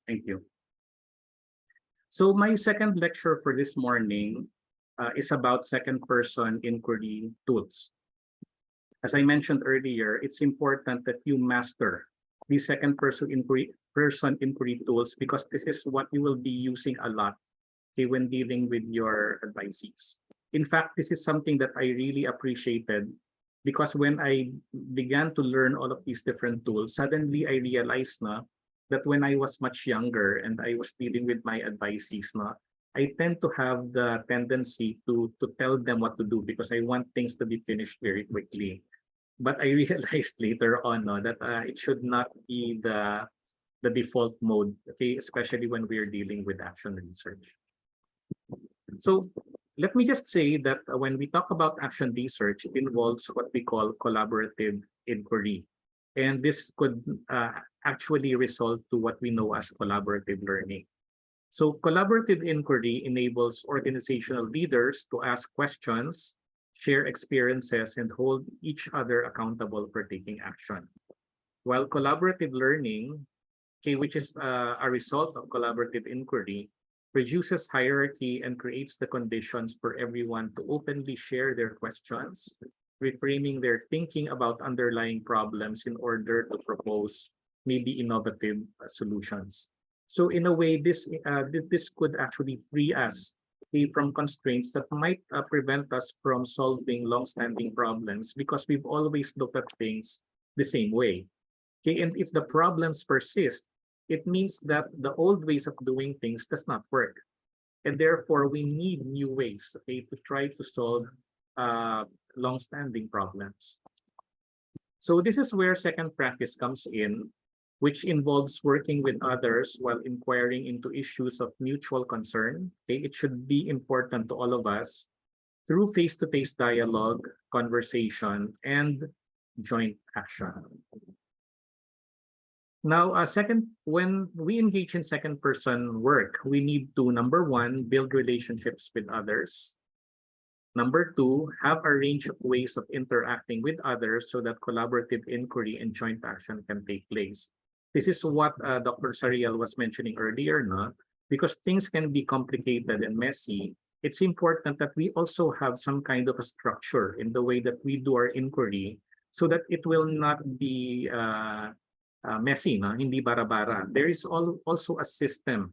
Thank you. So my second lecture for this morning is about second-person inquiry tools. As I mentioned earlier, it's important that you master the second-person inquiry tools because this is what you will be using a lot, okay, when dealing with your advisees. In fact, this is something that I really appreciated because when I began to learn all of these different tools, suddenly I realized that when I was much younger and I was dealing with my advisees, I tend to have the tendency to tell them what to do because I want things to be finished very quickly. But I realized later on that it should not be the default mode, okay, especially when we're dealing with action research. So let me just say that when we talk about action research, it involves what we call collaborative inquiry. And this could actually result to what we know as collaborative learning. So collaborative inquiry enables organizational leaders to ask questions, share experiences, and hold each other accountable for taking action. While collaborative learning, okay, which is a result of collaborative inquiry, reduces hierarchy and creates the conditions for everyone to openly share their questions, reframing their thinking about underlying problems in order to propose maybe innovative solutions. So in a way, this could actually free us from constraints that might prevent us from solving long-standing problems because we've always looked at things the same way. Okay, and if the problems persist, it means that the old ways of doing things does not work. And therefore, we need new ways, okay, to try to solve long-standing problems. So this is where second practice comes in, which involves working with others while inquiring into issues of mutual concern. Okay, it should be important to all of us through face-to-face dialogue, conversation, and joint action. Now, when we engage in second-person work, we need to, number one, build relationships with others. Number two, have a range of ways of interacting with others so that collaborative inquiry and joint action can take place. This is what Dr. Sariel was mentioning earlier, because things can be complicated and messy. It's important that we also have some kind of a structure in the way that we do our inquiry so that it will not be messy, hindi bara-bara. There is also a system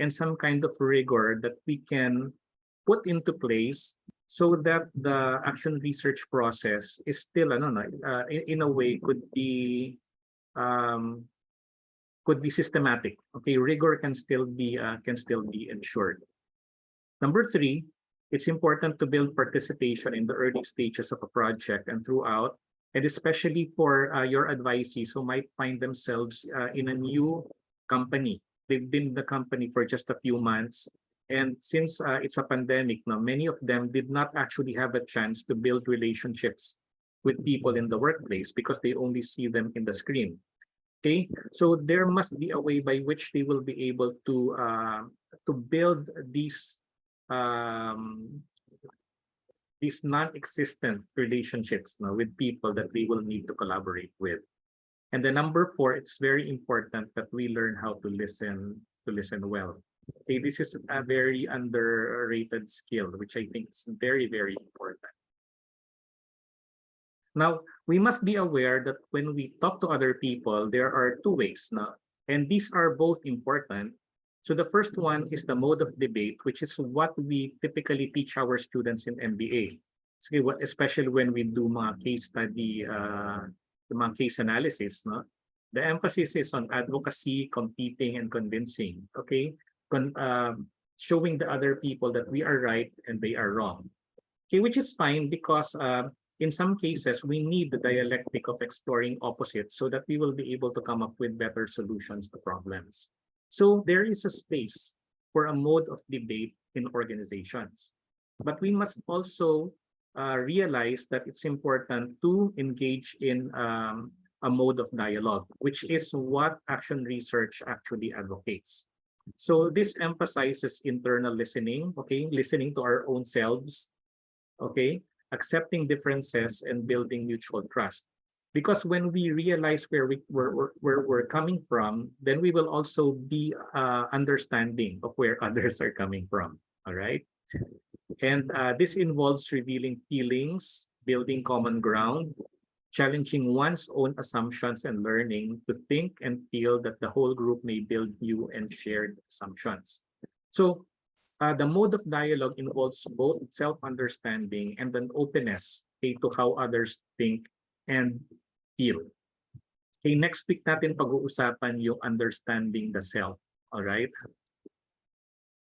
and some kind of rigor that we can put into place so that the action research process is still, in a way, could be systematic. Okay, rigor can still be ensured. Number three, it's important to build participation in the early stages of a project and throughout, and especially for your advisees who might find themselves in a new company. They've been in the company for just a few months. And since it's a pandemic now, many of them did not actually have a chance to build relationships with people in the workplace because they only see them in the screen. Okay, so there must be a way by which they will be able to build these non-existent relationships with people that they will need to collaborate with. And the number four, it's very important that we learn how to listen well. Okay, this is a very underrated skill, which I think is very, very important. Now, we must be aware that when we talk to other people, there are two ways, and these are both important. So the first one is the mode of debate, which is what we typically teach our students in MBA, especially when we do mga case study, the mga case analysis. The emphasis is on advocacy, competing, and convincing. Okay, showing the other people that we are right and they are wrong. Okay, which is fine because in some cases we need the dialectic of exploring opposites so that we will be able to come up with better solutions to problems. So there is a space for a mode of debate in organizations. But we must also realize that it's important to engage in a mode of dialogue, which is what action research actually advocates. So this emphasizes internal listening, okay, listening to our own selves, okay, accepting differences and building mutual trust. Because when we realize where we're coming from, then we will also be understanding of where others are coming from. All right. And this involves revealing feelings, building common ground, challenging one's own assumptions, and learning to think and feel that the whole group may build new and shared assumptions. So the mode of dialogue involves both self-understanding and an openness, okay, to how others think and feel. Okay, next week natin pag-uusapan yung understanding the self. All right.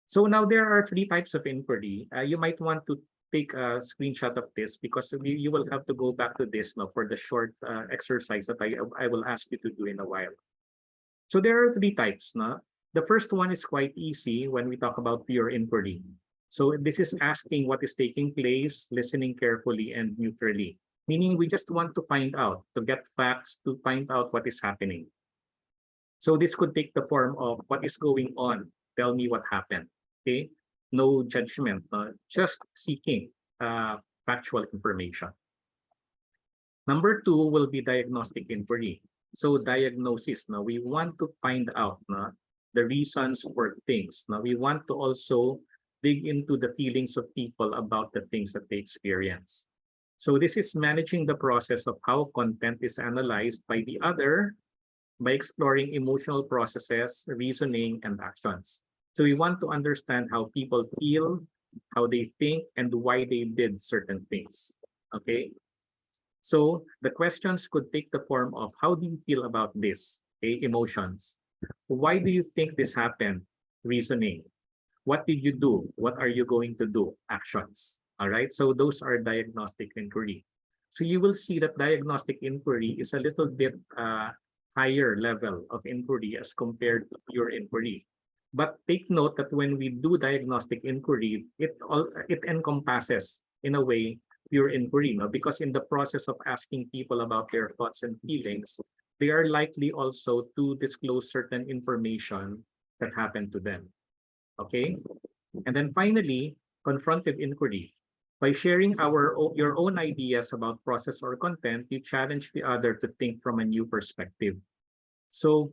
So now there are three types of inquiry. You might want to take a screenshot of this because you will have to go back to this now for the short exercise that I will ask you to do in a while. So there are three types. No? The first one is quite easy when we talk about pure inquiry. So this is asking what is taking place, listening carefully and neutrally, meaning we just want to find out, to get facts, to find out what is happening. So this could take the form of what is going on, tell me what happened. Okay, no judgment, just seeking factual information. Number two will be diagnostic inquiry. So diagnosis, now we want to find out the reasons for things. Now we want to also dig into the feelings of people about the things that they experience. So this is managing the process of how content is analyzed by the other by exploring emotional processes, reasoning, and actions. So we want to understand how people feel, how they think, and why they did certain things. Okay. So the questions could take the form of how do you feel about this? Okay, emotions. Why do you think this happened? Reasoning. What did you do? What are you going to do? Actions. All right. So those are diagnostic inquiry. So you will see that diagnostic inquiry is a little bit higher level of inquiry as compared to pure inquiry. But take note that when we do diagnostic inquiry, it encompasses, in a way, pure inquiry, no? Because in the process of asking people about their thoughts and feelings, they are likely also to disclose certain information that happened to them. Okay? And then finally, confrontive inquiry. By sharing your own ideas about process or content, you challenge the other to think from a new perspective. So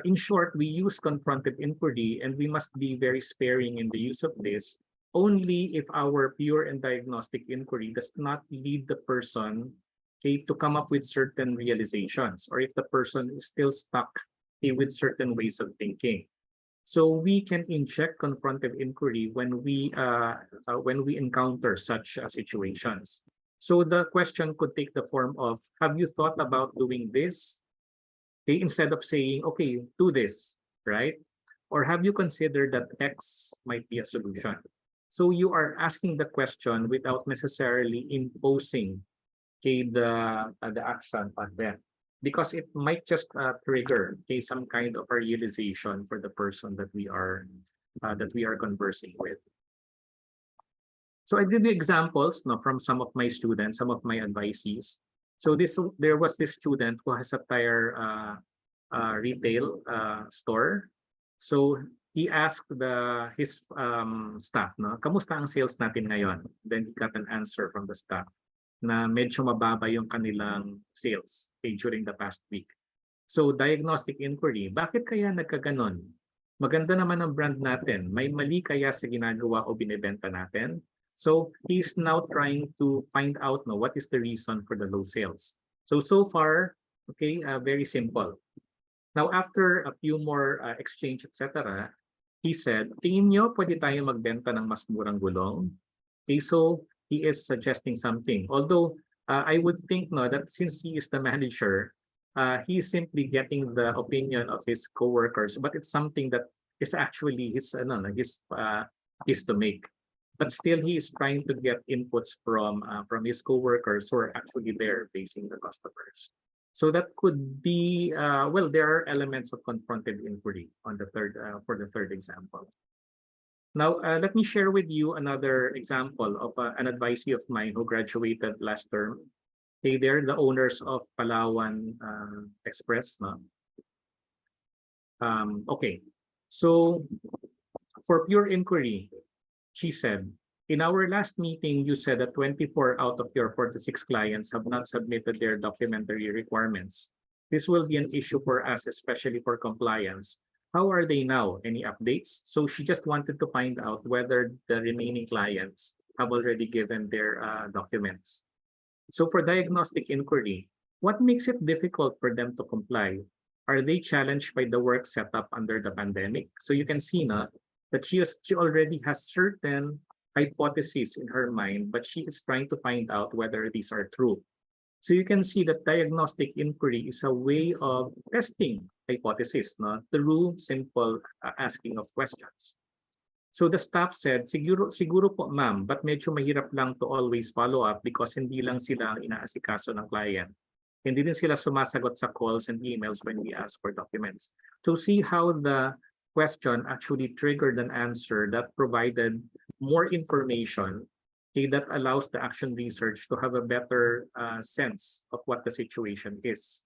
in short, we use confrontive inquiry and we must be very sparing in the use of this only if our pure and diagnostic inquiry does not lead the person to come up with certain realizations or if the person is still stuck with certain ways of thinking. So we can inject confrontive inquiry when we encounter such situations. So the question could take the form of, have you thought about doing this? Okay, instead of saying, okay, do this, right? Or have you considered that X might be a solution? So you are asking the question without necessarily imposing the action on them, because it might just trigger some kind of a realization for the person that we are conversing with. So I give you examples from some of my students, some of my advisees. So there was this student who has a tire retail store. So he asked his staff, kamusta ang sales natin ngayon? Then he got an answer from the staff na medyo mababa yung kanilang sales during the past week. So diagnostic inquiry, bakit kaya nagkaganon? Maganda naman ang brand natin. May mali kaya sa ginagawa o binebenta natin? So he's now trying to find out what is the reason for the low sales. So far, okay, very simple. Now after a few more exchange, etc., he said, tingin nyo pwede tayo magbenta ng mas murang gulong? Okay, so he is suggesting something. Although I would think that since he is the manager, he is simply getting the opinion of his co-workers, but it's something that is actually his to make. But still, he is trying to get inputs from his co-workers who are actually there facing the customers. So that could be there are elements of confrontive inquiry on the for the third example. Now, let me share with you another example of an advisee of mine who graduated last term. They're the owners of Palawan Express. No? Okay, so for pure inquiry, she said, In our last meeting, you said that 24 out of your 46 clients have not submitted their documentary requirements. This will be an issue for us, especially for compliance. How are they now? Any updates? So she just wanted to find out whether the remaining clients have already given their documents. So for diagnostic inquiry, what makes it difficult for them to comply? Are they challenged by the work set up under the pandemic? So you can see na, that she already has certain hypotheses in her mind, but she is trying to find out whether these are true. So you can see that diagnostic inquiry is a way of testing hypothesis, no? Through simple asking of questions. So the staff said, siguro po ma'am, but medyo mahirap lang to always follow up because hindi lang sila ang inaasikaso ng client. Hindi din sila sumasagot sa calls and emails when we ask for documents. To see how the question actually triggered an answer that provided more information, okay, that allows the action research to have a better sense of what the situation is.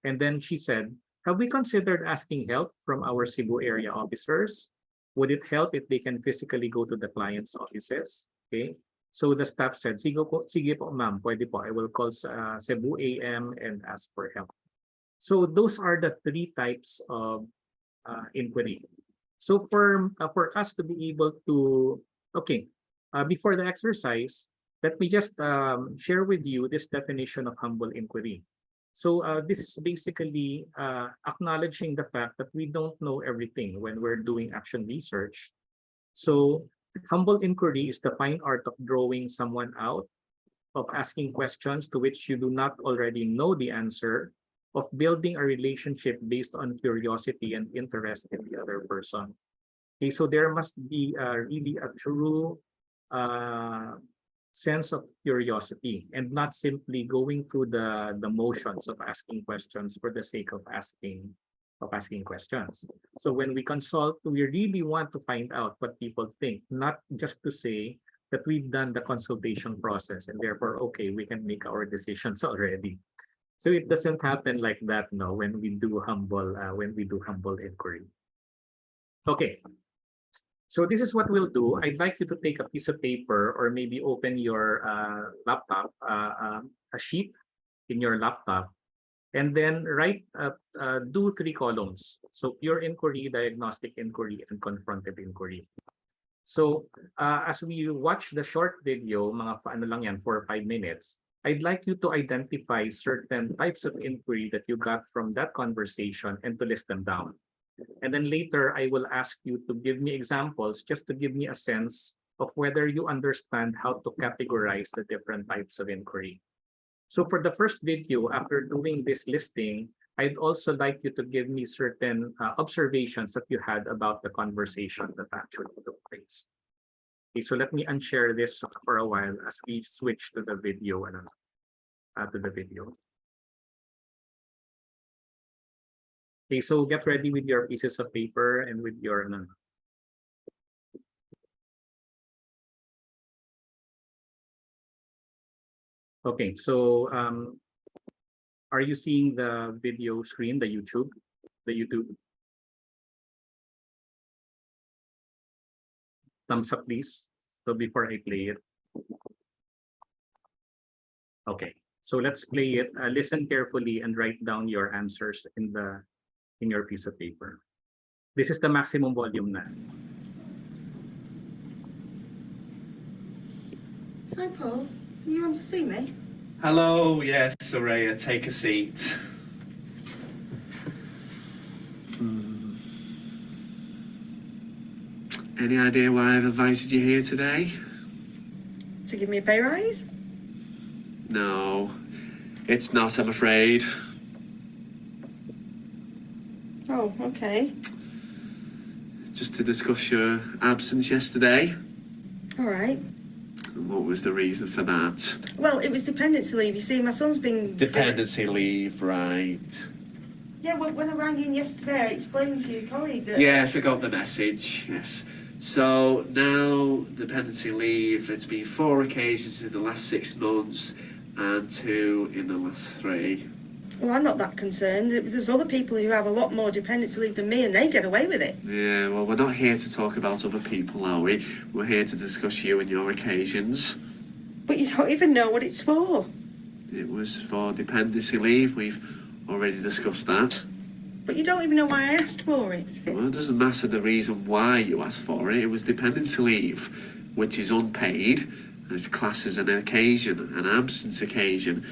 And then she said, have we considered asking help from our Cebu area officers? Would it help if they can physically go to the client's offices? Okay. So the staff said, sige po ma'am, pwede po. I will call Cebu AM and ask for help. So those are the three types of inquiry. So for us to be able to, okay, before the exercise, let me just share with you this definition of humble inquiry. So this is basically acknowledging the fact that we don't know everything when we're doing action research. So humble inquiry is the fine art of drawing someone out, of asking questions to which you do not already know the answer, of building a relationship based on curiosity and interest in the other person. Okay, so there must be really a true sense of curiosity and not simply going through the motions of asking questions for the sake of asking questions. So when we consult, we really want to find out what people think, not just to say that we've done the consultation process and therefore, okay, we can make our decisions already. So it doesn't happen like that, no, when we do humble inquiry. Okay. So this is what we'll do. I'd like you to take a piece of paper or maybe open your laptop, a sheet in your laptop, and then write, do 3 columns. So pure inquiry, diagnostic inquiry, and confrontive inquiry. So as we watch the short video, mga ano lang yan, 4 or 5 minutes, I'd like you to identify certain types of inquiry that you got from that conversation and to list them down. And then later, I will ask you to give me examples just to give me a sense of whether you understand how to categorize the different types of inquiry. So for the first video, after doing this listing, I'd also like you to give me certain observations that you had about the conversation that actually took place. Okay, so let me unshare this for a while as we switch to the video. Okay, so get ready with your pieces of paper and with your okay, so are you seeing the video screen, the YouTube? Thumbs up, please. So before I play it. Okay, so let's play it. Listen carefully and write down your answers in your piece of paper. This is the maximum volume na. Hi, Paul. You want to see me? Hello, yes, Soraya, take a seat. Any idea why I've invited you here today? To give me a pay rise? No, it's not, I'm afraid. Oh, okay. Just to discuss your absence yesterday. All right. What was the reason for that? Well, it was dependency leave. You see, my son's been... Dependency leave, right. Yeah, well, when I rang in yesterday, I explained to your colleague that... Yes, I got the message, yes. So now, dependency leave, it's been 4 occasions in the last 6 months and 2 in the last 3. Well, I'm not that concerned. There's other people who have a lot more dependency leave than me and they get away with it. Yeah, well, we're not here to talk about other people, are we? We're here to discuss you and your occasions. But you don't even know what it's for. It was for dependency leave. We've already discussed that. But you don't even know why I asked for it. Well, it doesn't matter the reason why you asked for it. It was dependency leave, which is unpaid, and it's classed as an occasion, an absence occasion.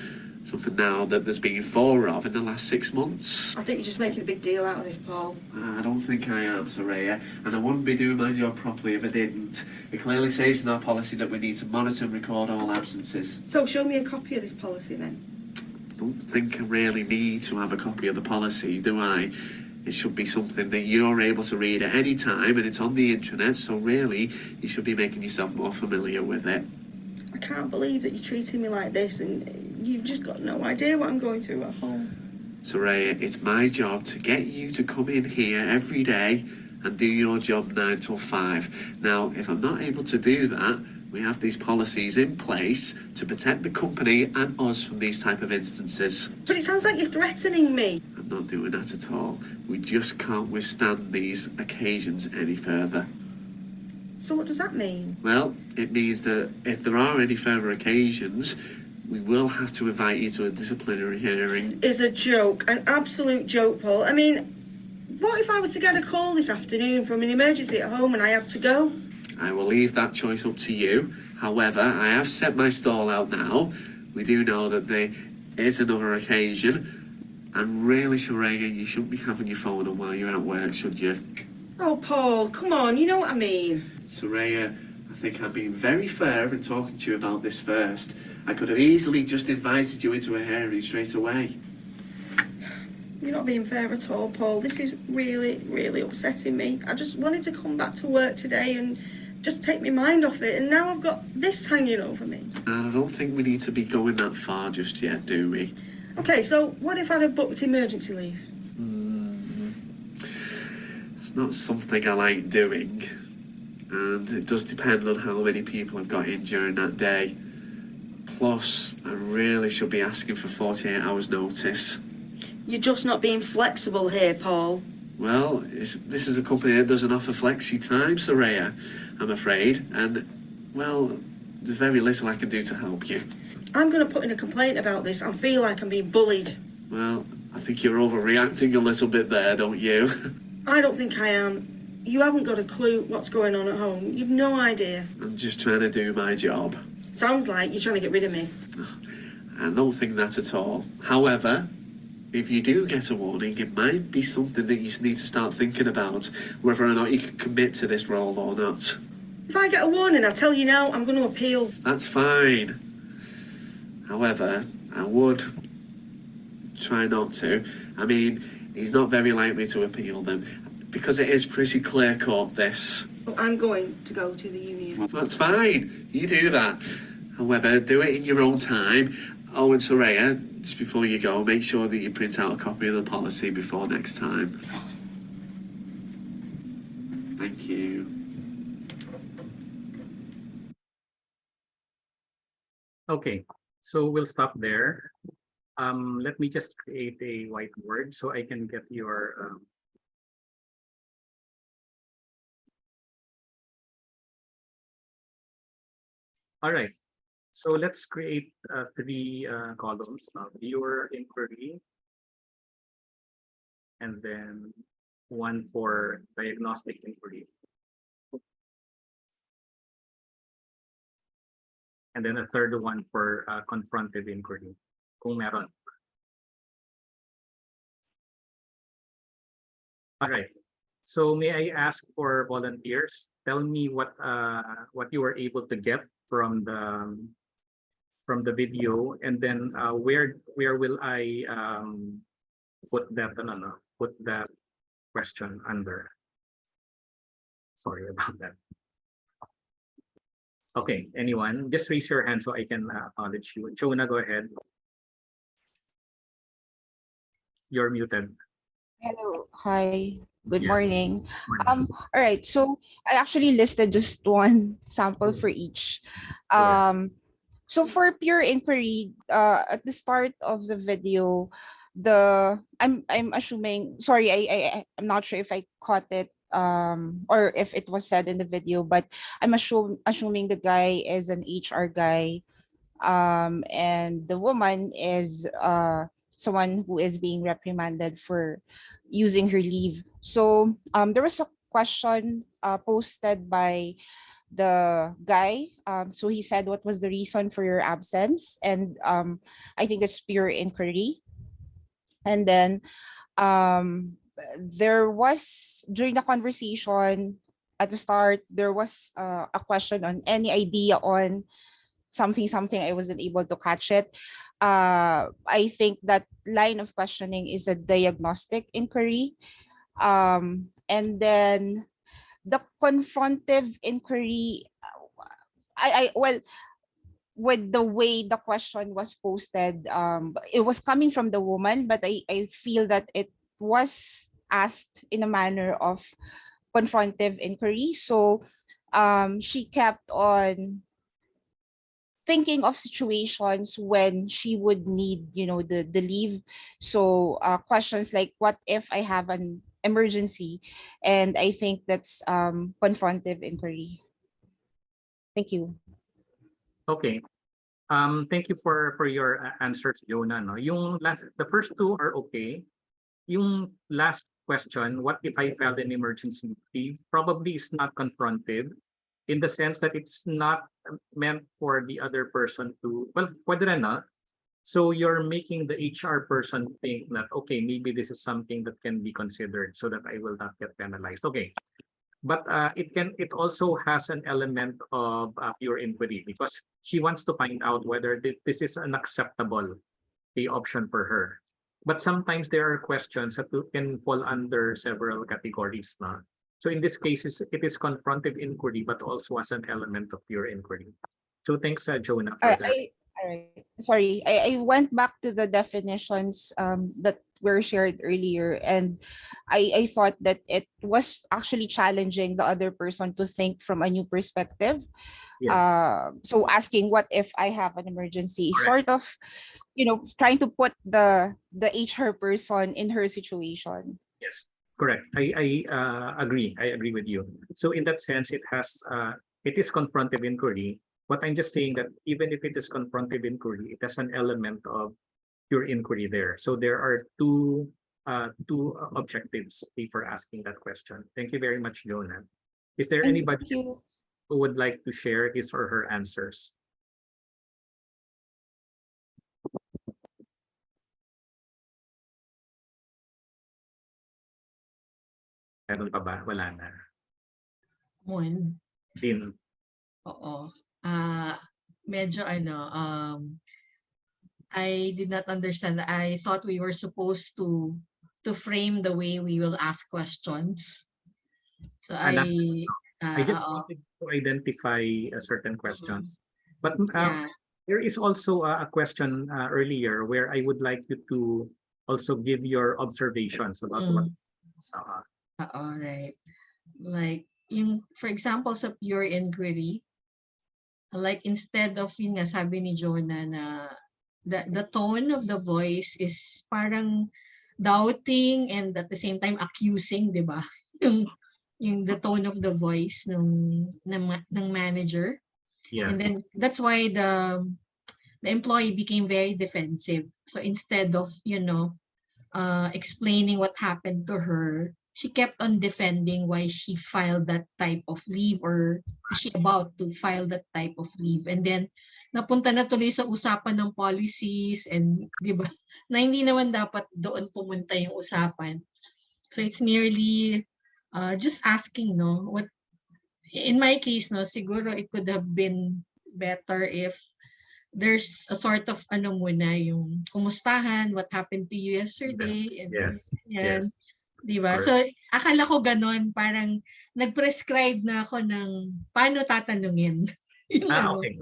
Something now that there's been 4 of in the last 6 months. I think you're just making a big deal out of this, Paul. I don't think I am, Soraya, and I wouldn't be doing my job properly if I didn't. It clearly says in our policy that we need to monitor and record all absences. So show me a copy of this policy then. I don't think I really need to have a copy of the policy, do I? It should be something that you're able to read at any time, and it's on the internet, so really, you should be making yourself more familiar with it. I can't believe that you're treating me like this and you've just got no idea what I'm going through at home. Soraya, it's my job to get you to come in here every day and do your job 9 till 5. Now, if I'm not able to do that, we have these policies in place to protect the company and us from these type of instances. But it sounds like you're threatening me. I'm not doing that at all. We just can't withstand these occasions any further. So what does that mean? Well, it means that if there are any further occasions, we will have to invite you to a disciplinary hearing. Is a joke, an absolute joke, Paul. I mean, what if I was to get a call this afternoon from an emergency at home and I had to go? I will leave that choice up to you. However, I have set my stall out now. We do know that there is another occasion. And really, Soraya, you shouldn't be having your phone on while you're at work, should you? Oh, Paul, come on, you know what I mean. Soraya, I think I'm being very fair in talking to you about this first. I could have easily just invited you into a hearing straight away. You're not being fair at all, Paul. This is really, really upsetting me. I just wanted to come back to work today and just take my mind off it, and now I've got this hanging over me. I don't think we need to be going that far just yet, do we? Okay, so what if I'd have booked emergency leave? It's not something I like doing, and it does depend on how many people I've got in during that day. Plus, I really should be asking for 48 hours notice. You're just not being flexible here, Paul. Well, this is a company that doesn't offer flexi time, Soraya, I'm afraid, and, well, there's very little I can do to help you. I'm going to put in a complaint about this. I feel like I'm being bullied. Well, I think you're overreacting a little bit there, don't you? I don't think I am. You haven't got a clue what's going on at home. You've no idea. I'm just trying to do my job. Sounds like you're trying to get rid of me. I don't think that at all. However, if you do get a warning, it might be something that you need to start thinking about, whether or not you can commit to this role or not. If I get a warning, I tell you now, I'm going to appeal. That's fine. However, I would try not to. I mean, he's not very likely to appeal them, because it is pretty clear-cut, this. But I'm going to go to the union. Well, that's fine. You do that. However, do it in your own time. Oh, and Soraya, just before you go, make sure that you print out a copy of the policy before next time. Thank you. Okay, so we'll stop there. Let me just create a whiteboard so I can get your all right. So let's create 3 columns now: viewer inquiry, and then 1 for diagnostic inquiry, and then a third one for confrontive inquiry, kung meron. All right. So may I ask for volunteers? Tell me what you were able to get from the video, and then where will I put that put that question under. Sorry about that. Okay, anyone? Just raise your hand so I can acknowledge you. Jonah, go ahead. You're muted. Hello. Hi. Good Yes. morning. Morning. All right. So I actually listed just one sample for each. So for pure inquiry, at the start of the video, I'm assuming, sorry, I'm not sure if I caught it or if it was said in the video, but I'm assuming the guy is an HR guy, and the woman is someone who is being reprimanded for using her leave. So there was a question posted by the guy. So he said, what was the reason for your absence? And I think it's pure inquiry. And then there was, during the conversation at the start, there was a question on any idea on something. I wasn't able to catch it. I think that line of questioning is a diagnostic inquiry. And then the confrontive inquiry, I well, with the way the question was posted, it was coming from the woman, but I feel that it was asked in a manner of confrontive inquiry. So she kept on thinking of situations when she would need, the leave. So questions like, what if I have an emergency? And I think that's confrontive inquiry. Thank you. Okay. Thank you for your answers, Jonah. No, the first two are okay. Yung last question, what if I filed an emergency leave, probably is not confrontive, in the sense that it's not meant for the other person to, well, pwede rin, no? So you're making the HR person think that, okay, maybe this is something that can be considered so that I will not get penalized. Okay. But it also has an element of pure inquiry, because she wants to find out whether this is an acceptable pay option for her. But sometimes there are questions that can fall under several categories. No? So in this case, it is confrontive inquiry, but also as an element of pure inquiry. So thanks, Jonah, for that. Sorry, I went back to the definitions that were shared earlier, and I thought that it was actually challenging the other person to think from a new perspective. Yes, So asking, what if I have an emergency, correct. sort of, trying to put the HR person in her situation. Yes, correct. I agree. I agree with you. So in that sense, it is confrontive inquiry. But I'm just saying that even if it is confrontive inquiry, it has an element of pure inquiry there. So there are two objectives for asking that question. Thank you very much, Jonah. Is there Thank anybody you. who would like to share his or her answers? Meron pa ba? Wala na. One. Din. Oo. Medyo I did not understand. I thought we were supposed to frame the way we will ask questions. So I just oo. wanted to identify certain questions. But Yeah. there is also a question earlier where I would like you to also give your observations about what. Right. Like, for example, sa pure inquiry, like instead of yun nga sabi ni Jonah na the tone of the voice is parang doubting and at the same time accusing, di ba? yung the tone of the voice ng manager. Yes. And then that's why the employee became very defensive. So instead of, explaining what happened to her, she kept on defending why she filed that type of leave, or is she about to file that type of leave. And then napunta na tuloy sa usapan ng policies, and di ba, na hindi naman dapat doon pumunta yung usapan. So it's nearly just asking, no, what in my case, no, siguro it could have been better if there's a sort of muna yung kumustahan, what happened to you yesterday. Yes. And, Yes. Diba? Correct. So, akala ko ganon, parang nag-prescribe na ako ng paano tatanungin. yung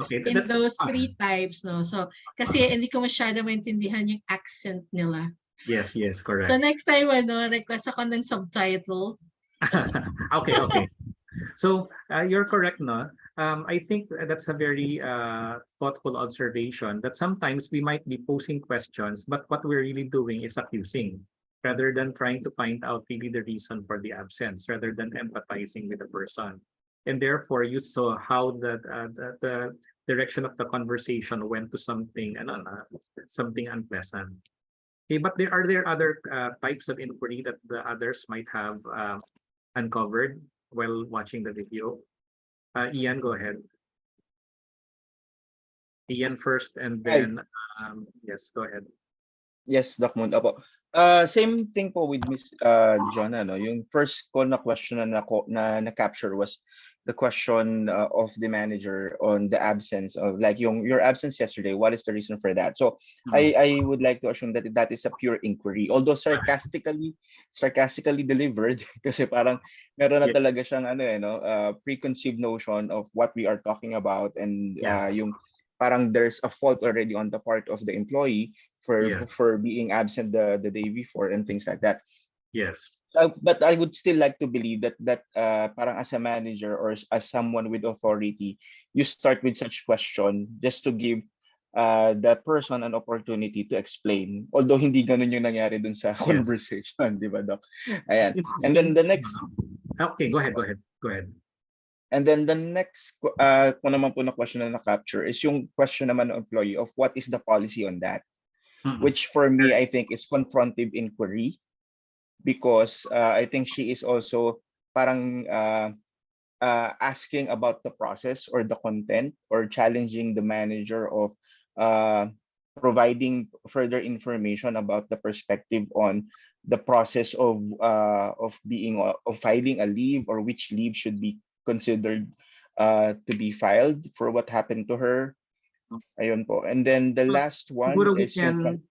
okay. In That's those fine. 3 types, no? So, kasi hindi ko masyado maintindihan yung accent nila. Yes, correct. So, next time, request ako ng subtitle. Okay. So, you're correct, no? I think that's a very thoughtful observation that sometimes we might be posing questions, but what we're really doing is accusing rather than trying to find out really the reason for the absence, rather than empathizing with the person. And therefore, you saw how the direction of the conversation went to something, something unpleasant. Okay, but are there other types of inquiry that the others might have uncovered while watching the video? Ian, go ahead. Ian first, and Hi. then yes, go ahead. Yes, Doc Moon. Opo. Same thing po with Miss John, ano, yung first ko na question na capture was the question of the manager on the absence of, like, your absence yesterday, what is the reason for that? So I would like to assume that that is a pure inquiry, although sarcastically delivered kasi parang meron na Yeah. talaga siyang preconceived notion of what we are talking about, and Yes. yung parang there's a fault already on the part of the employee Yeah. for being absent the day before and things like that. Yes. But I would still like to believe that parang as a manager or as someone with authority, you start with such question just to give the person an opportunity to explain. Although hindi ganun yung nangyari dun sa conversation, di ba, Doc? Ayan. And then the next Okay, go ahead. Go ahead. And then the next kung naman po na question na na-capture is yung question naman ng employee of what is the policy on that, which for me I think is confrontive inquiry, because I think she is also parang asking about the process or the content, or challenging the manager of providing further information about the perspective on the process of filing a leave, or which leave should be considered to be filed for what happened to her. Ayun po. And then the last one Siguro is yung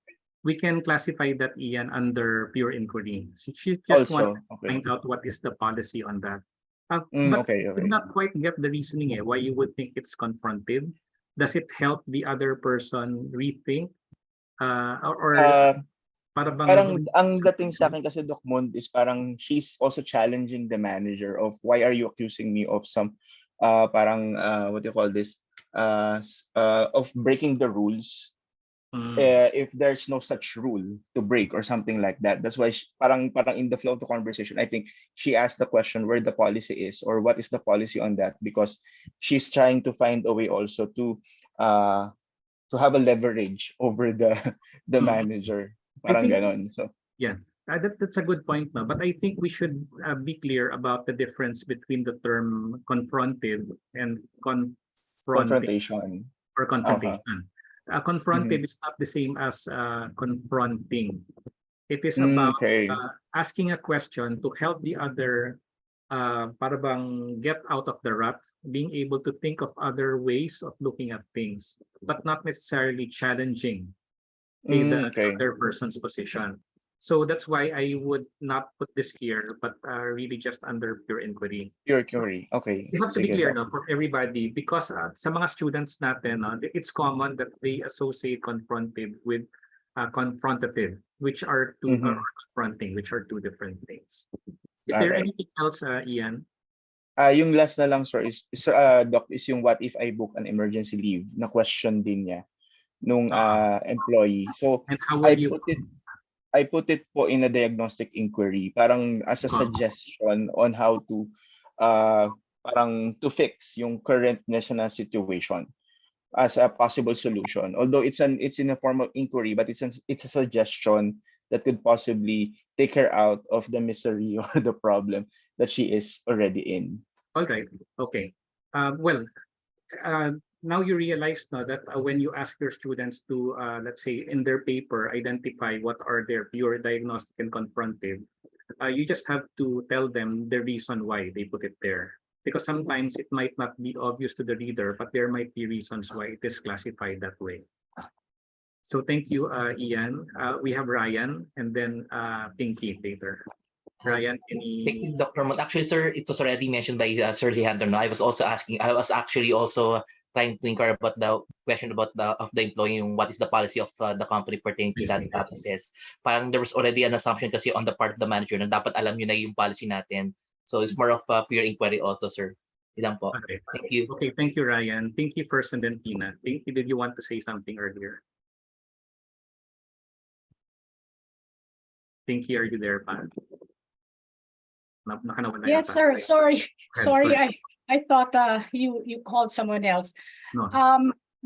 we can classify that, Ian, under pure inquiry. So she just wants to find out what is the policy on that. But okay. I did not quite get the reasoning why you would think it's confrontive. Does it help the other person rethink? Or para bang Parang ang dating sa akin kasi, Doc Mond, is parang she's also challenging the manager of why are you accusing me of some parang what do you call this, of breaking the rules if there's no such rule to break or something like that. That's why parang in the flow of the conversation, I think she asked the question where the policy is, or what is the policy on that, because she's trying to find a way also to have a leverage over the manager. Parang ganon. So yeah, that's a good point, no? But I think we should be clear about the difference between the term confrontive and confrontation or confrontation. Confrontive is not the same as confronting. It is about asking a question to help the other para bang get out of the rut, being able to think of other ways of looking at things, but not necessarily challenging the other person's position. So that's why I would not put this here, but really just under pure inquiry. Pure inquiry. Okay. You have to be clear, no, for everybody, because sa mga students natin, it's common that they associate confrontive with confrontative, which are two or confronting, which are two different things. Is there anything else, Ian? Yung last na lang, sir, is Doc, is yung what if I book an emergency leave na question din niya nung employee. So and how would you I put it po in a diagnostic inquiry, parang as a suggestion on how to parang to fix yung current national situation as a possible solution. Although it's in a form of inquiry, but it's a suggestion that could possibly take her out of the misery or the problem that she is already in. All right. Okay. Now you realize now that when you ask your students to, let's say, in their paper, identify what are their pure diagnostic and confrontive, you just have to tell them the reason why they put it there. Because sometimes it might not be obvious to the reader, but there might be reasons why it is classified that way. So thank you, Ian. We have Ryan and then Pinky later. Ryan, Thank you, Dr. Mont. Actually, sir, it was already mentioned by Sir Leandro. No? I was actually also trying to inquire about the question about the employee, what is the policy of the company pertaining to that process. Parang there was already an assumption kasi on the part of the manager na dapat alam nyo na yung policy natin. So it's more of a pure inquiry also, sir. Yun lang po. Okay. Thank you. Okay, thank you, Ryan. Pinky first and then Tina. Pinky, did you want to say something earlier? Pinky, are you there pa? Nakanawala Yes, yata. sir. Sorry, Go sorry. ahead. I thought you called someone else. No.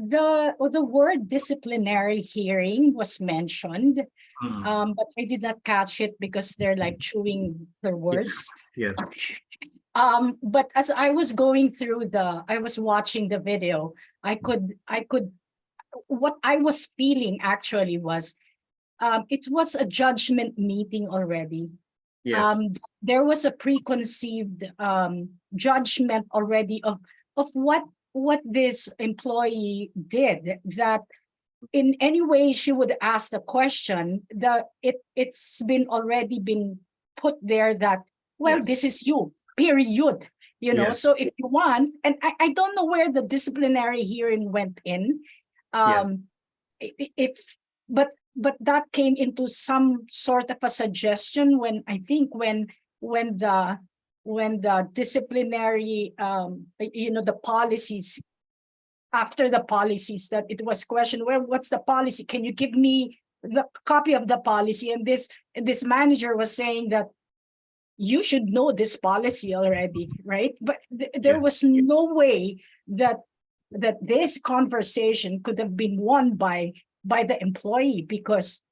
The word disciplinary hearing was mentioned, Mm, but I did not catch it because they're like chewing their words. yes. But as I was going through I was watching the video, I could, what I was feeling actually was, it was a judgment meeting already. Yes. There was a preconceived judgment already of what this employee did, that in any way she would ask the question, that it's been already been put there that, well, Yes. this is you, period. Yes. So if you want, and I don't know where the disciplinary hearing went in. Yes. If but that came into some sort of a suggestion when I think when the disciplinary the policies, after the policies, that it was questioned, well, what's the policy, can you give me the copy of the policy? And this manager was saying that you should know this policy already, right? But there Yes. was no way that this conversation could have been won by the employee, because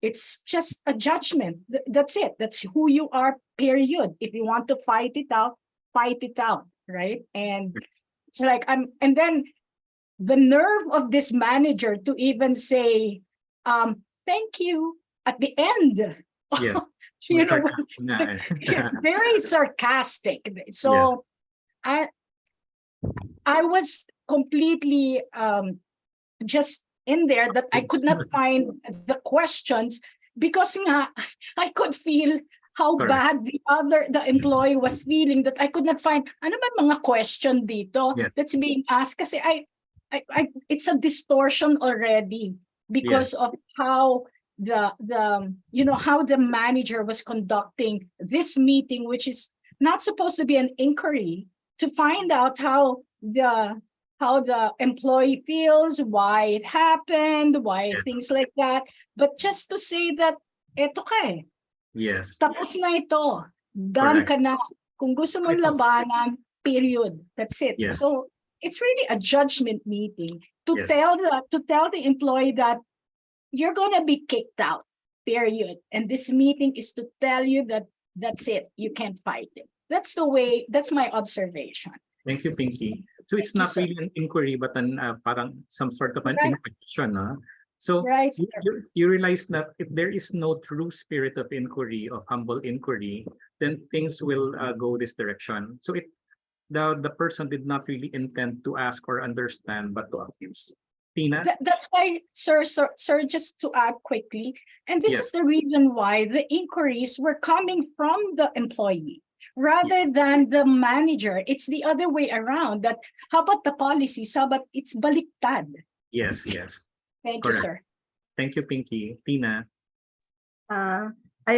it's just a judgment. That's it. That's who you are, period. If you want to fight it out, right? And it's like, and then the nerve of this manager to even say, thank you at the end. Yes. You know, Sarcastic nga eh. very sarcastic. So I was completely just in there, that I could not find the questions, because nga, I could feel how Correct. bad the employee was feeling, that I could not find ano ba mga question dito Yes. that's being asked, kasi I it's a distortion already because of how how the manager was conducting this meeting, which is not supposed to be an inquiry to find out how the employee feels, why it happened, why Yes. things like that, but just to say that eto ka eh, Yes. tapos na ito, done ka na, kung gusto mong labanan, period, that's it. Yes. So it's really a judgment meeting to Yes. tell the employee that you're gonna be kicked out, period. And this meeting is to tell you that that's it, you can't fight it. That's the way, that's my observation. Thank you, Pinky. So it's Thank you, not sir. really an inquiry, but parang some sort of an Right. invitation. So Right, you realize that if there is no true spirit of inquiry, of humble inquiry, then things will go this direction. So the person did not really intend to ask or understand, but to accuse. Tina? That's why, sir, just to add quickly, and this Yes. is the reason why the inquiries were coming from the employee rather than the manager. It's the other way around, that how about the policies? How about it's baliktad? Yes, yes. Thank you, Correct. sir. Thank you, Pinky. Tina? I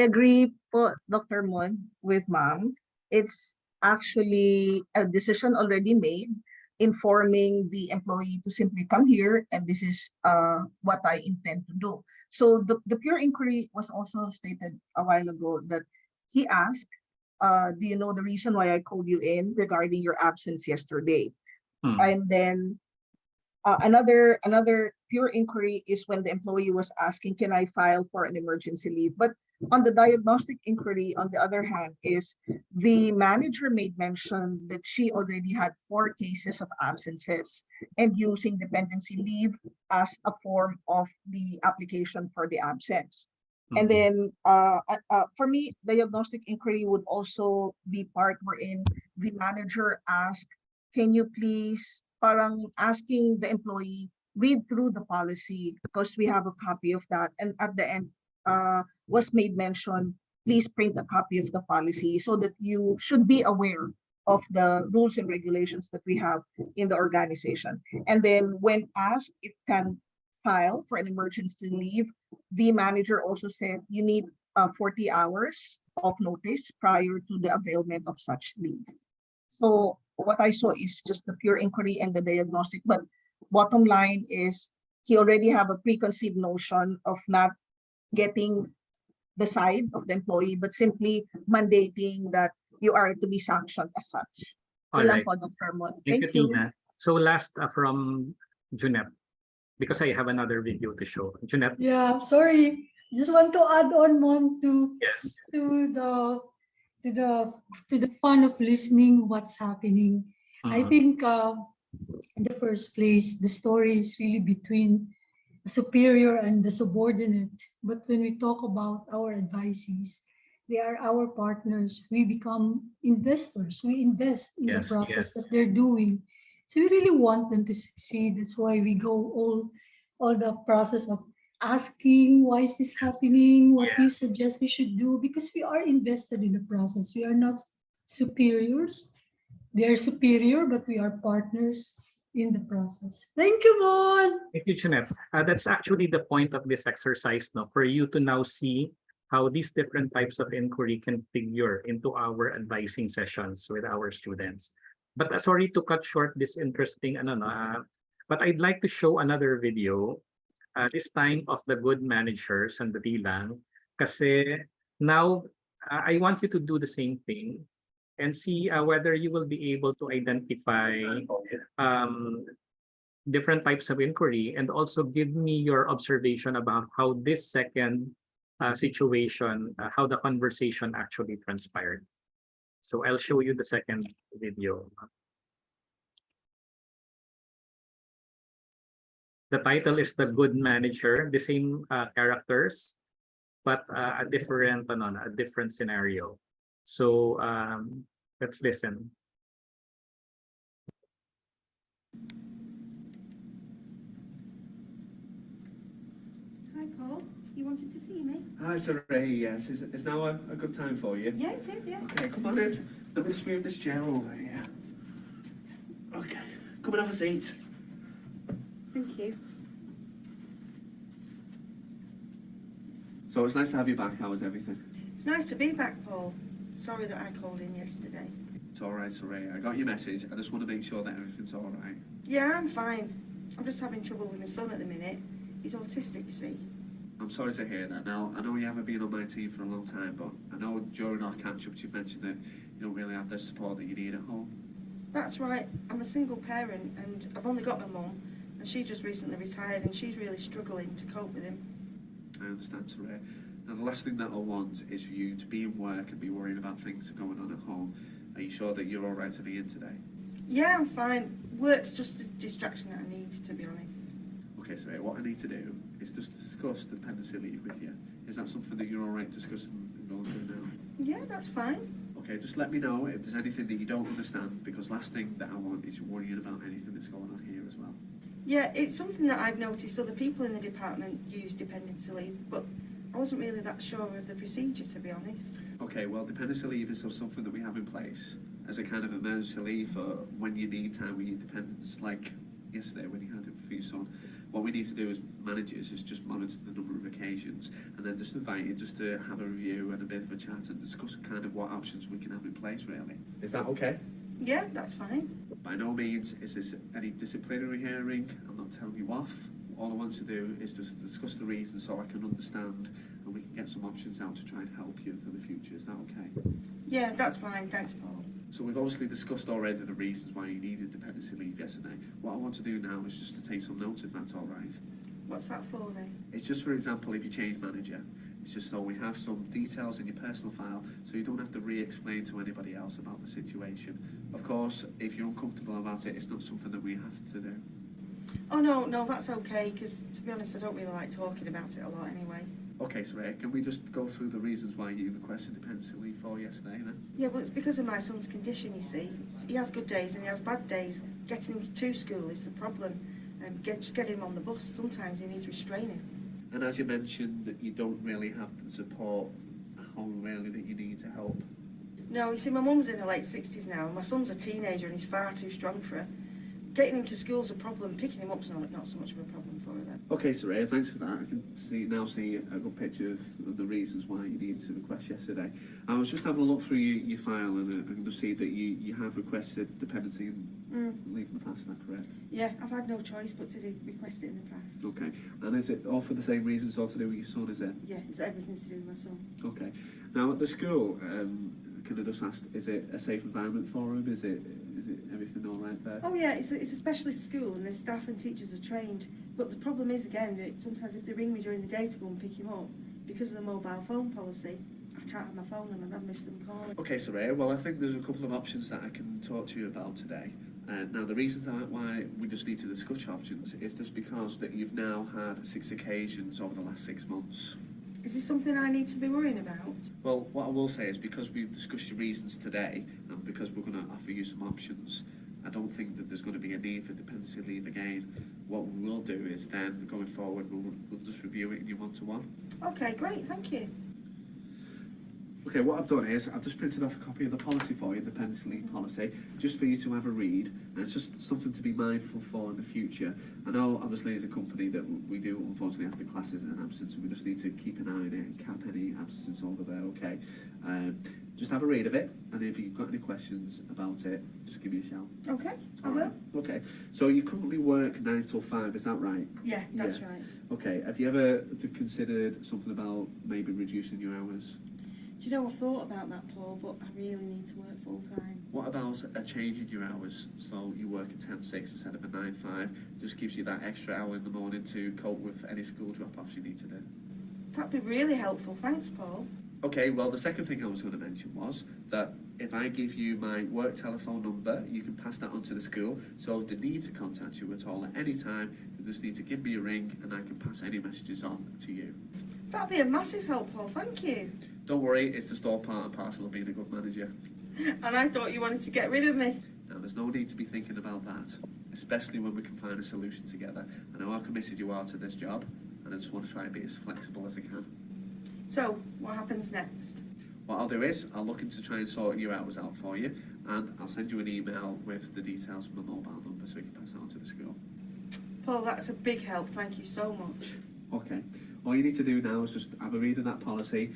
agree po, Dr. Mon, with ma'am. It's actually a decision already made, informing the employee to simply come here, and this is what I intend to do. So the pure inquiry was also stated a while ago, that he asked, do you know the reason why I called you in regarding your absence yesterday? Hmm. And then another pure inquiry is when the employee was asking, can I file for an emergency leave? But on the diagnostic inquiry, on the other hand, is the manager made mention that she already had 4 cases of absences and using dependency leave as a form of the application for the absence. And then for me, diagnostic inquiry would also be part wherein the manager asked, can you please, parang asking the employee, read through the policy because we have a copy of that. And at the end was made mention, please print a copy of the policy so that you should be aware of the rules and regulations that we have in the organization. And then when asked if can file for an emergency leave, the manager also said you need 40 hours of notice prior to the availment of such leave. So what I saw is just the pure inquiry and the diagnostic, but bottom line is he already have a preconceived notion of not getting the side of the employee, but simply mandating that you are to be sanctioned as such. All Yun lang right. po, Dr. Mon. Thank you, Thank you. Tina. So last from Junep, because I have another video to show. Junep, Yeah, sorry. Just want to add on yes. to the to the to the fun of listening what's happening. I Mhm. think in the first place the story is really between the superior and the subordinate. But when we talk about our advisees, they are our partners. We become investors. We invest in the Yes, process yes. that they're doing. So we really want them to succeed. That's why we go all the process of asking why is this happening? What do you suggest we should do? Because we are invested in the process. We are not superiors. They are superior, but we are partners in the process. Thank you, Mon. Thank you, Jeanette. That's actually the point of this exercise, no? For you to now see how these different types of inquiry can figure into our advising sessions with our students. But sorry to cut short this interesting, but I'd like to show another video, this time of the good managers and the bilang. Kasi now, I want you to do the same thing and see whether you will be able to identify different types of inquiry, and also give me your observation about how this second situation, how the conversation actually transpired. So I'll show you the second video. The title is The Good Manager, the same characters, but a different scenario. So let's listen. Hi, Paul. You wanted to see me? Hi, Sir Ray, yes. Is now a good time for you? Yeah, it is, yeah. Okay, come on in. Let me just move this chair over here. Okay, come and have a seat. Thank you. So it's nice to have you back. How was everything? It's nice to be back, Paul. Sorry that I called in yesterday. It's all right, Sir Ray. I got your message. I just want to make sure that everything's all right. Yeah, I'm fine. I'm just having trouble with my son at the minute. He's autistic, you see. I'm sorry to hear that. Now, I know you haven't been on my team for a long time, but I know during our catch-ups you mentioned that you don't really have the support that you need at home. That's right. I'm a single parent and I've only got my mum, and she just recently retired and she's really struggling to cope with him. I understand, Sir Ray. Now, the last thing that I want is for you to be in work and be worrying about things going on at home. Are you sure that you're all right to be in today? Yeah, I'm fine. Work's just a distraction that I need, to be honest. Okay, Sir Ray, what I need to do is just discuss the dependency leave with you. Is that something that you're all right discussing and going through now? Yeah, that's fine. Okay, just let me know if there's anything that you don't understand, because last thing that I want is you worrying about anything that's going on here as well. Yeah, it's something that I've noticed other people in the department use dependency leave, but I wasn't really that sure of the procedure, to be honest. Okay, well, dependency leave is something that we have in place as a kind of emergency leave for when you need time with your dependents, like yesterday when you had it for your son. What we need to do as managers is just monitor the number of occasions and then just invite you just to have a review and a bit of a chat and discuss kind of what options we can have in place, really. Is that okay? Yeah, that's fine. By no means is this any disciplinary hearing. I'm not telling you off. All I want to do is just discuss the reasons so I can understand and we can get some options out to try and help you for the future. Is that okay? Yeah, that's fine. Thanks, Paul. So we've obviously discussed already the reasons why you needed dependency leave yesterday. What I want to do now is just to take some notes, if that's all right. What's that for then? It's just, for example, if you change manager, it's just so we have some details in your personal file so you don't have to re-explain to anybody else about the situation. Of course, if you're uncomfortable about it, it's not something that we have to do. Oh, no, that's okay, because to be honest, I don't really like talking about it a lot anyway. Okay, so can we just go through the reasons why you requested dependency leave for yesterday then? Yeah, well, it's because of my son's condition, you see. He has good days and he has bad days. Getting him to school is the problem. Just getting him on the bus, sometimes he needs restraining. And as you mentioned, that you don't really have the support at home really that you need to help. No, you see, my mum's in her late 60s now, and my son's a teenager and he's far too strong for her. Getting him to school's a problem, picking him up's not so much of a problem for her then. Okay, Saraya, thanks for that. I can see a good picture of the reasons why you needed to request yesterday. I was just having a look through your file and I can just see that you have requested dependency and leave in the past, is that correct? Yeah, I've had no choice but to request it in the past. Okay, and is it all for the same reasons, all to do with your son, is it? Yeah, it's everything to do with my son. Okay. Now, at the school, can I just ask, is it a safe environment for him? Is it everything all right there? Oh yeah, it's a specialist school and the staff and teachers are trained. But the problem is, again, that sometimes if they ring me during the day to go and pick him up, because of the mobile phone policy, I can't have my phone on and I've missed them calling. Okay, Saraya, well, I think there's a couple of options that I can talk to you about today. Now, the reason why we just need to discuss options is just because that you've now had 6 occasions over the last 6 months. Is this something I need to be worrying about? Well, what I will say is because we've discussed your reasons today and because we're going to offer you some options, I don't think that there's going to be a need for dependency leave again. What we will do is then, going forward, we'll just review it in your one-to-one. Okay, great, thank you. Okay, what I've done is I've just printed off a copy of the policy for you, the dependency leave policy, just for you to have a read, and it's just something to be mindful for in the future. I know, obviously, as a company that we do unfortunately have to class as an absence, and we just need to keep an eye on it and cap any absences over there, okay? Just have a read of it, and if you've got any questions about it, just give me a shout. Okay, I All will. right. Okay, so you currently work 9 till 5, is that right? Yeah, that's right. Okay, have you ever considered something about maybe reducing your hours? Do you know, I've thought about that, Paul, but I really need to work full time. What about a change in your hours? So you work a 10-6 instead of a 9-5. Just gives you that extra hour in the morning to cope with any school drop-offs you need to do. That'd be really helpful, thanks, Paul. Okay, well, the second thing I was going to mention was that if I give you my work telephone number, you can pass that on to the school. So if they need to contact you at all at any time, they just need to give me a ring and I can pass any messages on to you. That'd be a massive help, Paul, thank you. Don't worry, it's just all part and parcel of being a good manager. And I thought you wanted to get rid of me. Now, there's no need to be thinking about that, especially when we can find a solution together. I know how committed you are to this job, and I just want to try and be as flexible as I can. So, what happens next? What I'll do is, I'll look into trying and sort your hours out for you, and I'll send you an email with the details of my mobile number so you can pass it on to the school. Paul, that's a big help, thank you so much. Okay, all you need to do now is just have a read of that policy.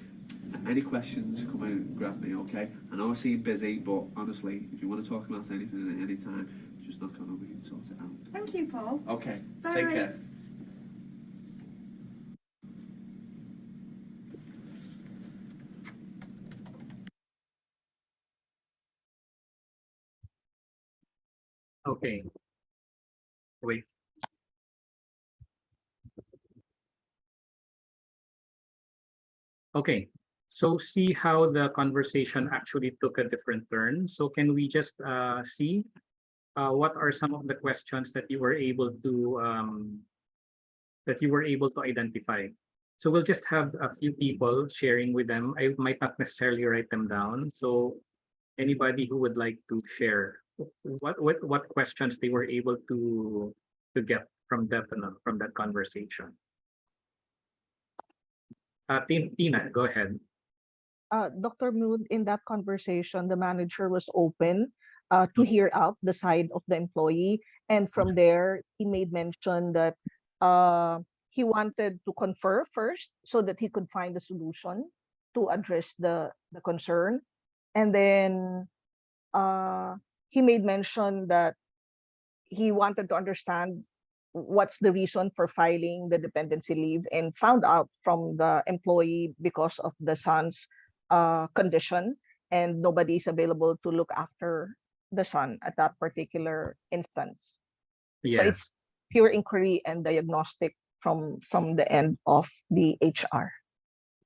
Any questions, come and grab me, okay? I know I seem busy, but honestly, if you want to talk about anything at any time, just knock on and we can sort it out. Thank you, Paul. Okay, Bye. take care. Okay. Wait. Okay. So see how the conversation actually took a different turn. So can we just see what are some of the questions that you were able to identify? So we'll just have a few people sharing with them. I might not necessarily write them down. So anybody who would like to share what questions they were able to get from that conversation. Tina, go ahead. Dr. Mood, in that conversation, the manager was open to hear out the side of the employee. And from there, he made mention that he wanted to confer first so that he could find a solution to address the concern. And then he made mention that he wanted to understand what's the reason for filing the dependency leave and found out from the employee because of the son's condition and nobody is available to look after the son at that particular instance. Yes. So it's pure inquiry and diagnostic from the end of the HR.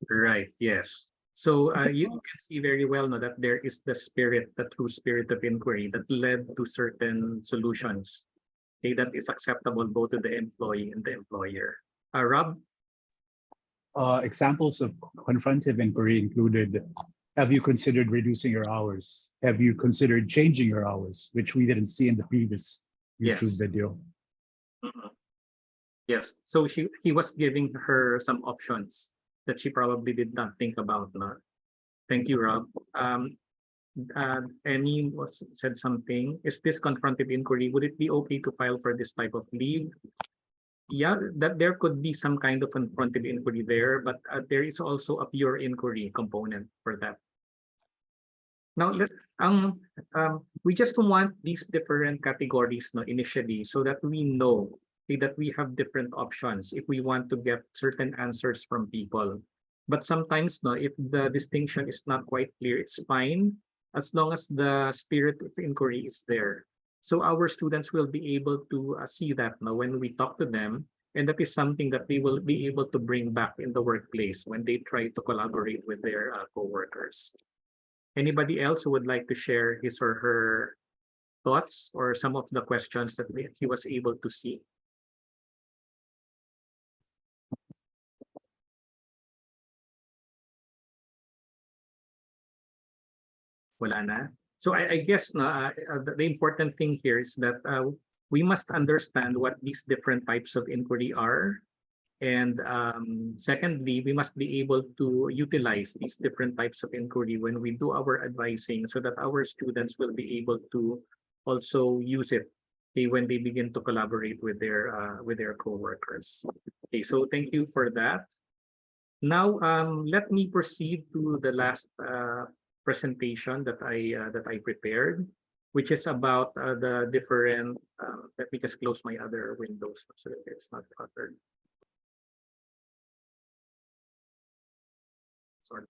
Right. Yes. So you can see very well now that there is the true spirit of inquiry that led to certain solutions. Okay, that is acceptable both to the employee and the employer. Rob? Examples of confrontive inquiry included, have you considered reducing your hours? Have you considered changing your hours, which we didn't see in the previous YouTube video? Yes. So he was giving her some options that she probably did not think about. No? Thank you, Rob. Annie said something. Is this confrontive inquiry? Would it be okay to file for this type of leave? yeah, that there could be some kind of confrontive inquiry there, but there is also a pure inquiry component for that. Now, we just want these different categories no, initially so that we know that we have different options if we want to get certain answers from people. But sometimes, no, if the distinction is not quite clear, it's fine as long as the spirit of inquiry is there. So our students will be able to see that no, when we talk to them, and that is something that they will be able to bring back in the workplace when they try to collaborate with their coworkers. Anybody else who would like to share his or her thoughts or some of the questions that he was able to see? Wala na. So I guess na, the important thing here is that we must understand what these different types of inquiry are. And secondly, we must be able to utilize these different types of inquiry when we do our advising so that our students will be able to also use it when they begin to collaborate with their coworkers. Okay, so thank you for that. Now, let me proceed to the last presentation that I prepared, which is about the different. Let me just close my other windows so that it's not cluttered. Sorry.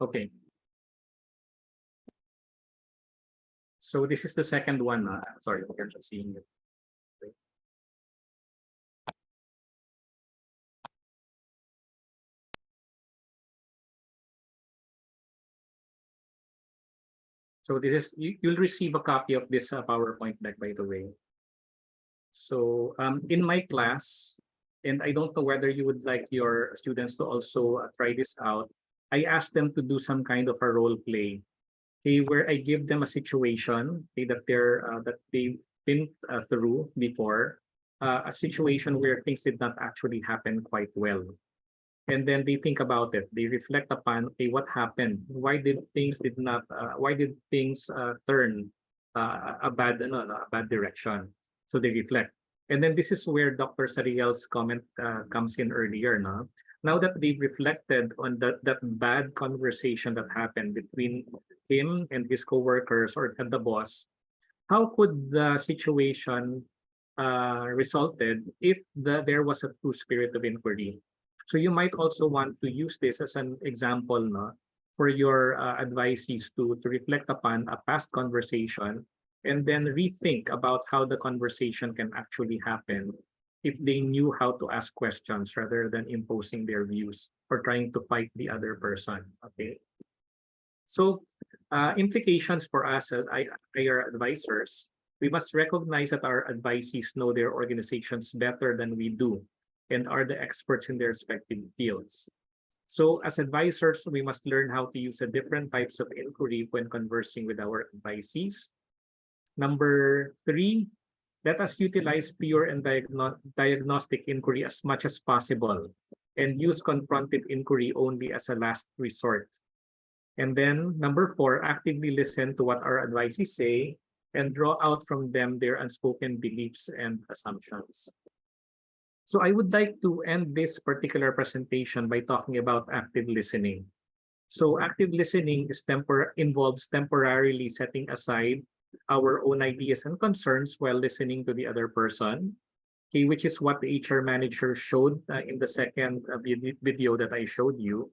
Okay. So this is the second one. Sorry, I'm just seeing it. Okay. So this is you'll receive a copy of this PowerPoint deck, by the way. So in my class, and I don't know whether you would like your students to also try this out. I asked them to do some kind of a role play, okay, where I give them a situation, okay, that they've been through before, a situation where things did not actually happen quite well. And then they think about it. They reflect upon, okay, what happened? Why did things turn a bad direction? So they reflect. And then this is where Dr. Sariel's comment comes in earlier. No? Now that they've reflected on that bad conversation that happened between him and his coworkers or and the boss, how could the situation resulted if there was a true spirit of inquiry? So you might also want to use this as an example no, for your advisees to reflect upon a past conversation and then rethink about how the conversation can actually happen if they knew how to ask questions rather than imposing their views or trying to fight the other person. Okay. So implications for us as our advisors, we must recognize that our advisees know their organizations better than we do and are the experts in their respective fields. So as advisors, we must learn how to use the different types of inquiry when conversing with our advisees. Number 3, let us utilize pure and diagnostic inquiry as much as possible and use confrontive inquiry only as a last resort. And then number 4, actively listen to what our advisees say and draw out from them their unspoken beliefs and assumptions. So I would like to end this particular presentation by talking about active listening. So active listening involves temporarily setting aside our own ideas and concerns while listening to the other person, okay, which is what the HR manager showed in the second video that I showed you.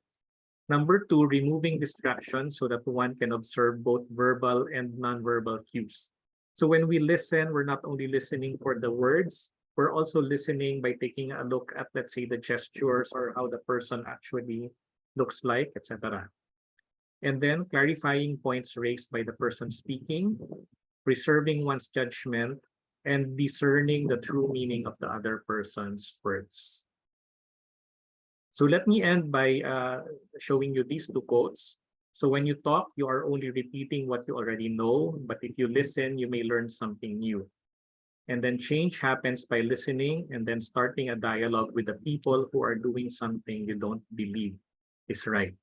Number 2, removing distractions so that one can observe both verbal and nonverbal cues. So when we listen, we're not only listening for the words, we're also listening by taking a look at, let's say, the gestures or how the person actually looks like, etc. And then clarifying points raised by the person speaking, preserving one's judgment, and discerning the true meaning of the other person's words. So let me end by showing you these 2 quotes. So when you talk, you are only repeating what you already know, but if you listen, you may learn something new. And then change happens by listening and then starting a dialogue with the people who are doing something you don't believe is right.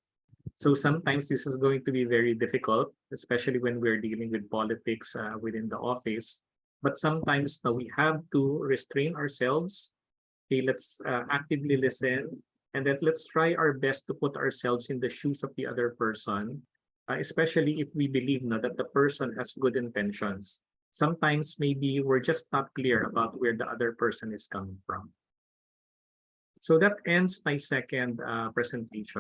So sometimes this is going to be very difficult, especially when we're dealing with politics within the office. But sometimes we have to restrain ourselves. Okay, let's actively listen, and then let's try our best to put ourselves in the shoes of the other person, especially if we believe na that the person has good intentions. Sometimes maybe we're just not clear about where the other person is coming from. So that ends my second presentation.